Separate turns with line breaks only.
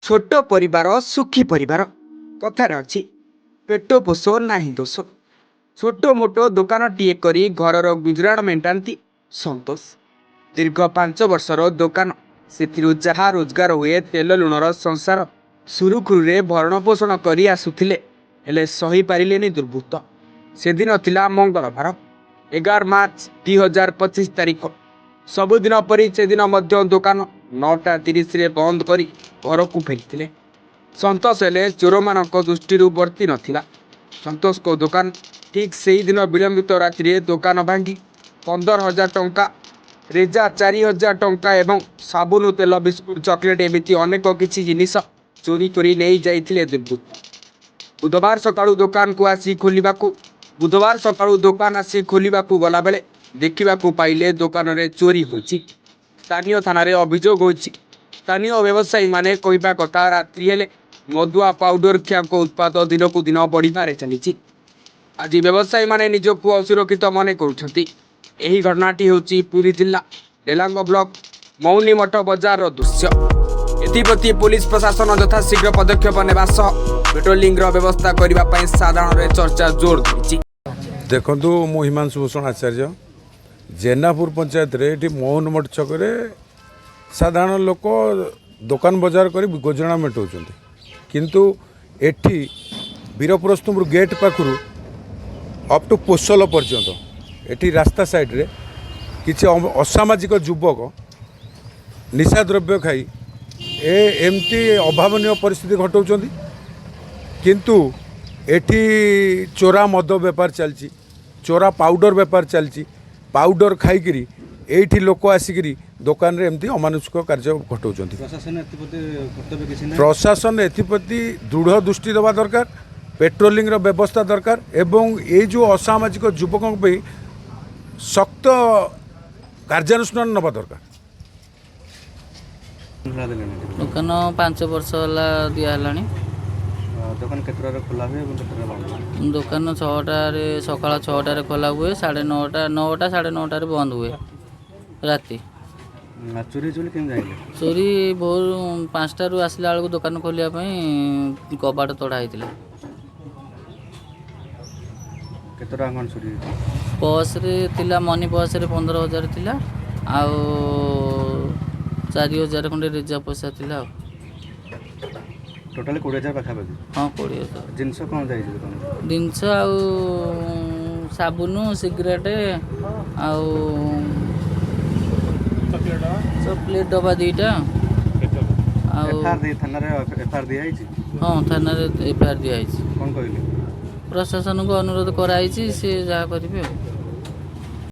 छोट परिवार सुखी परिवार कथार अच्छी पेट पोष नाही दोष छोट मोट दुकान टीए करी घरर गुजराण मेटाती संतोष दीर्घ 5 वर्षर दुकान से जहा रोजगार हुए तेल लुणर संसार सुरुखुरे भरण पोषण कर आसुले हेले सही पारे दुर्बृत्त से दिन थिला मंगलवार 11 मार्च 2025 तारीख सबुदिन परी से दिन दुकान 9:30 बंद कर घर को फेरी संतोष हेले चोर मान दृष्टि वर्ती नाला संतोष को दुकान ठीक से ही दिन विलंबित राति दुकान भांगी 15,000 टंका रेजा 4,000 टंका एवं साबुन तेल बिस्कुट चॉकलेट एमती अनेक किसी जिनिस चोरी कर नहीं जाइए दुर्बृत्त बुधवार सकाळु दुकान को आसी खोलिबा गला बेले देखा पाइले दुकान रे चोरी होची स्थानीय थाना रे अभियोग होची स्थानीय व्यवसायी माने कहवा कथा रात्रि हेले मदुआ पाउडर ख्या को उत्पाद दिन को दिन बढ़िबारे चली आज व्यवसायी माने निजक असुरक्षित मन कर घटनाटी होची पुरी जिला डेलांग ब्लॉक मौनी मठ बजार दृश्य एप्रति पुलिस प्रशासन यथाशीघ्र पदक्षेप नेबा पेट्रोलिंग व्यवस्था करने साधारण चर्चा जोर धरी
देखु मु हिमांशु भूषण आचार्य जेनापुर पंचायत रे मोहन मठ छक साधारण लोक दुकान बजार कर गुजराण मेटाऊँ किंतु एठी वीरपुरस्तुपुर गेट पाखु अप टू पोसल पर्यंत एठी रास्ता साइड रे किसी असामाजिक युवक निशा द्रव्य खाई एमती अभावन परिस्थिति घटाऊँ किंतु एठी चोरा मद बेपार चलची चोरा पाउडर बेपार चलची पाउडर खाईकरी एठी लोक आसिक दुकान रे एमती अमानुषिक कार्य घटाऊँ प्रशासन एप्रति दृढ़ दृष्टि देवा दरकार पेट्रोलिंग व्यवस्था दरकार एवं ये जो असामाजिक युवकों पे सख्त कार्यानुष्ठान नवा दरकार।
दुकान 5 वर्ष दिहला
दुकान केतरा खोला हुए बंद
दुकान 6टारे सकाळ 6टारे खोला हुए 9:30 9टा 9:30 बंद हुए राति
चोरी चोरी केम जाइले
चोरी भोर 5टारू आसला बेलू दुकान खोलिया कबाट तड़ा होता
केतरा अंगन चोरी
बस रे तिला मनी बस रे 15,000 थिला आउ 4,000 खंडे रेजा पैसा थिला
टोटल 20,000 पाखापाखि
हाँ 20,000
जिनस कौन जाइए
जिनस आउ साबुन सिगरेट आउ चॉकलेट डब्बा 2टा
थाना एफआईआर दिया
हाँ थाना एफआईआर दिया
कौन कहले
प्रशासन को अनुरोध कराई सी जहाँ करेंगे।